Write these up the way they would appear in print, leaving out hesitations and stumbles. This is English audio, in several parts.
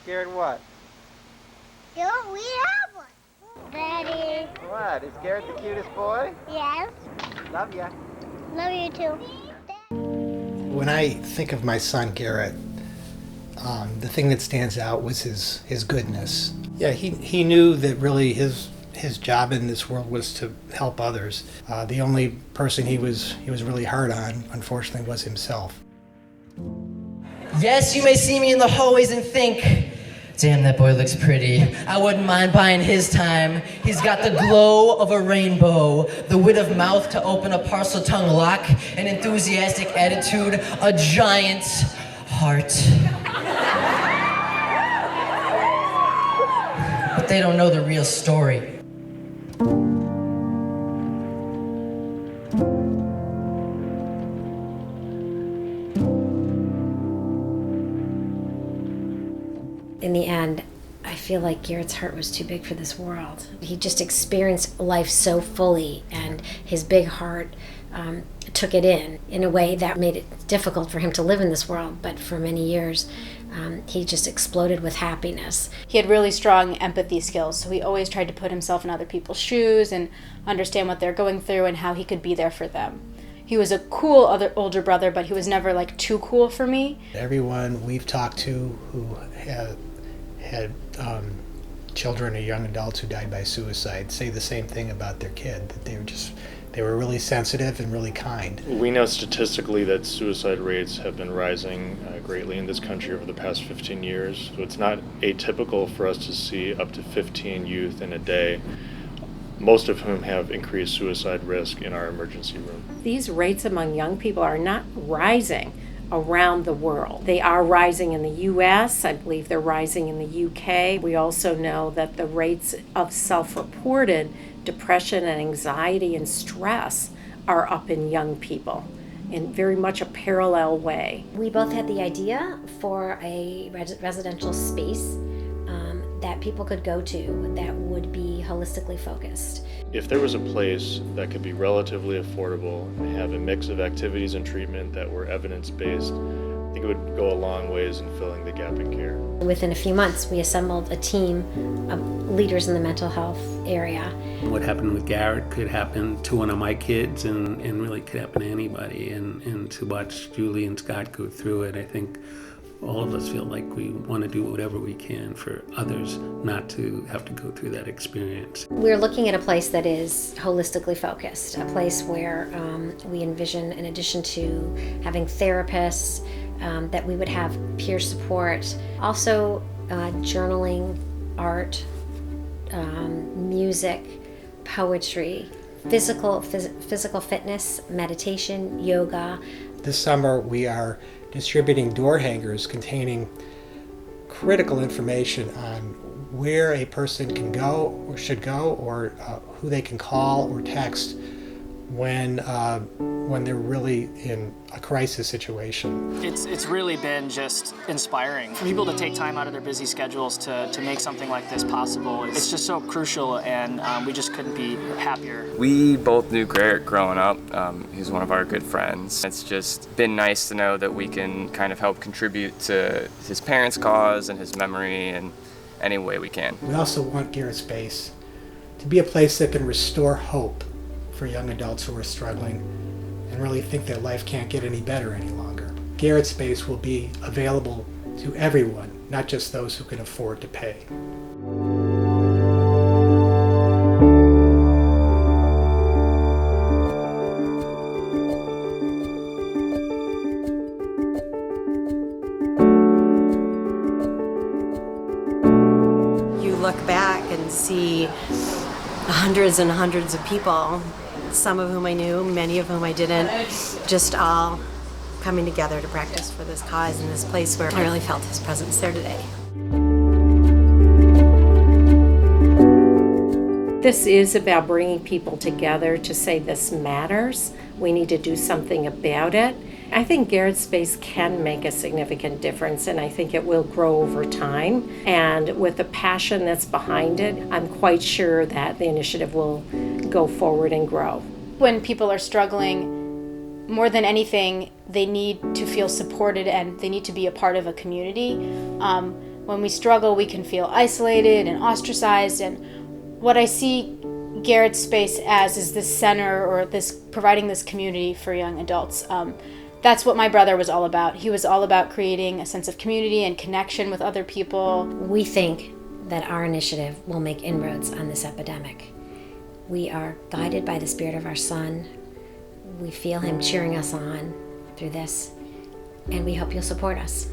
Garrett what? Don't we have one? Daddy. What? Is Garrett the cutest boy? Yes. Love ya. Love you too. When I think of my son Garrett, the thing that stands out was his goodness. Yeah, he knew that really his job in this world was to help others. The only person he was really hard on, unfortunately, was himself. Yes, you may see me in the hallways and think, damn, that boy looks pretty. I wouldn't mind buying his time. He's got the glow of a rainbow, the wit of mouth to open a parcel tongue lock, an enthusiastic attitude, a giant heart. But they don't know the real story. In the end, I feel like Garrett's heart was too big for this world. He just experienced life so fully, and his big heart took it in a way that made it difficult for him to live in this world. But for many years, he just exploded with happiness. He had really strong empathy skills, so he always tried to put himself in other people's shoes and understand what they're going through and how he could be there for them. He was a cool older brother, but he was never like too cool for me. Everyone we've talked to who had children or young adults who died by suicide say the same thing about their kid, that they were really sensitive and really kind. We know statistically that suicide rates have been rising greatly in this country over the past 15 years. So it's not atypical for us to see up to 15 youth in a day, most of whom have increased suicide risk in our emergency room. These rates among young people are not rising around the world. They are rising in the U.S. I believe they're rising in the U.K. We also know that the rates of self-reported depression and anxiety and stress are up in young people in very much a parallel way. We both had the idea for a residential space that people could go to that would be holistically focused. If there was a place that could be relatively affordable and have a mix of activities and treatment that were evidence-based, I think it would go a long ways in filling the gap in care. Within a few months, we assembled a team of leaders in the mental health area. What happened with Garrett could happen to one of my kids and really could happen to anybody. And to watch Julie and Scott go through it, I think all of us feel like we want to do whatever we can for others not to have to go through that experience. We're looking at a place that is holistically focused, a place where we envision, in addition to having therapists, that we would have peer support, also journaling, art, music, poetry, physical fitness, meditation, yoga. This summer we are distributing door hangers containing critical information on where a person can go or should go, or who they can call or text when they're really in a crisis situation. It's really been just inspiring for people to take time out of their busy schedules to make something like this possible. It's just so crucial, and we just couldn't be happier. We both knew Garrett growing up. He's one of our good friends. It's just been nice to know that we can kind of help contribute to his parents' cause and his memory in any way we can. We also want Garrett Space to be a place that can restore hope for young adults who are struggling and really think that life can't get any better any longer. Garrett Space will be available to everyone, not just those who can afford to pay. You look back and see hundreds and hundreds of people, some of whom I knew, many of whom I didn't, just all coming together to practice for this cause in this place where I really felt his presence there today. This is about bringing people together to say this matters. We need to do something about it. I think Garrett Space can make a significant difference, and I think it will grow over time. And with the passion that's behind it, I'm quite sure that the initiative will go forward and grow. When people are struggling, more than anything, they need to feel supported and they need to be a part of a community. When we struggle, we can feel isolated and ostracized. And what I see Garrett's space as is this center, or this providing this community for young adults. That's what my brother was all about. He was all about creating a sense of community and connection with other people. We think that our initiative will make inroads on this epidemic. We are guided by the Spirit of our Son. We feel Him cheering us on through this, and we hope you'll support us.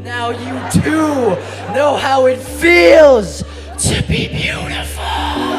Now you too know how it feels to be beautiful.